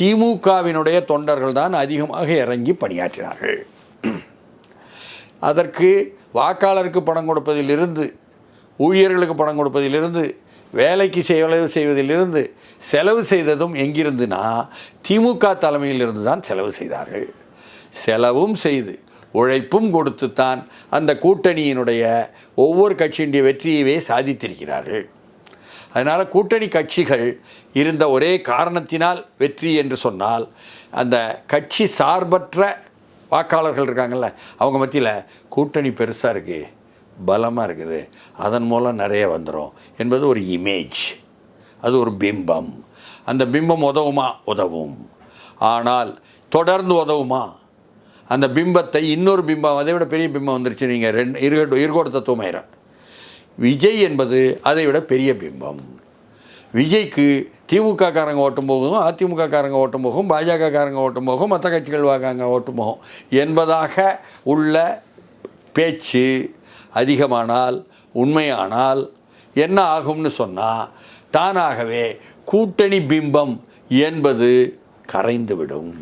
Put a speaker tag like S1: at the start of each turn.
S1: திமுகவினுடைய தொண்டர்கள் தான் அதிகமாக இறங்கி பணியாற்றினார்கள். அதற்கு வாக்காளருக்கு பணம் கொடுப்பதிலிருந்து, ஊழியர்களுக்கு பணம் கொடுப்பதிலிருந்து, வேலைக்கு செலவு செய்வதிலிருந்து செலவு செய்ததும் எங்கிருந்துனா திமுக தலைமையிலிருந்து தான் செலவு செய்தார்கள். செலவும் செய்து உழைப்பும் கொடுத்துத்தான் அந்த கூட்டணியினுடைய ஒவ்வொரு கட்சியினுடைய வெற்றியவே சாதித்திருக்கிறார்கள். அதனால் கூட்டணி கட்சிகள் இருந்த ஒரே காரணத்தினால் வெற்றி என்று சொன்னால், அந்த கட்சி சார்பற்ற வாக்காளர்கள் இருக்காங்கள்ல, அவங்க மத்தியில் கூட்டணி பெருசாக இருக்குது, பலமாக இருக்குது, அதன் மூலம் நிறைய வந்துடும் என்பது ஒரு இமேஜ், அது ஒரு பிம்பம். அந்த பிம்பம் உதவுமா? உதவும். ஆனால் தொடர்ந்து உதவுமா? அந்த பிம்பத்தை இன்னொரு பிம்பம், அதை விட பெரிய பிம்பம் வந்துருச்சு. நீங்கள் இருகோட தத்துவமாயிரம். விஜய் என்பது அதை விட பெரிய பிம்பம். விஜய்க்கு திமுக காரங்க ஓட்டும் போகும், அதிமுக காரங்க ஓட்டும் போகும், பாஜக காரங்க ஓட்டும் போகும், மற்ற கட்சிகள் வாக்காங்க ஓட்டும் போகும் என்பதாக உள்ள பேச்சு அதிகமானால், உண்மையானால் என்ன ஆகும்னு சொன்னால், தானாகவே கூட்டணி பிம்பம் என்பது கரைந்துவிடும்.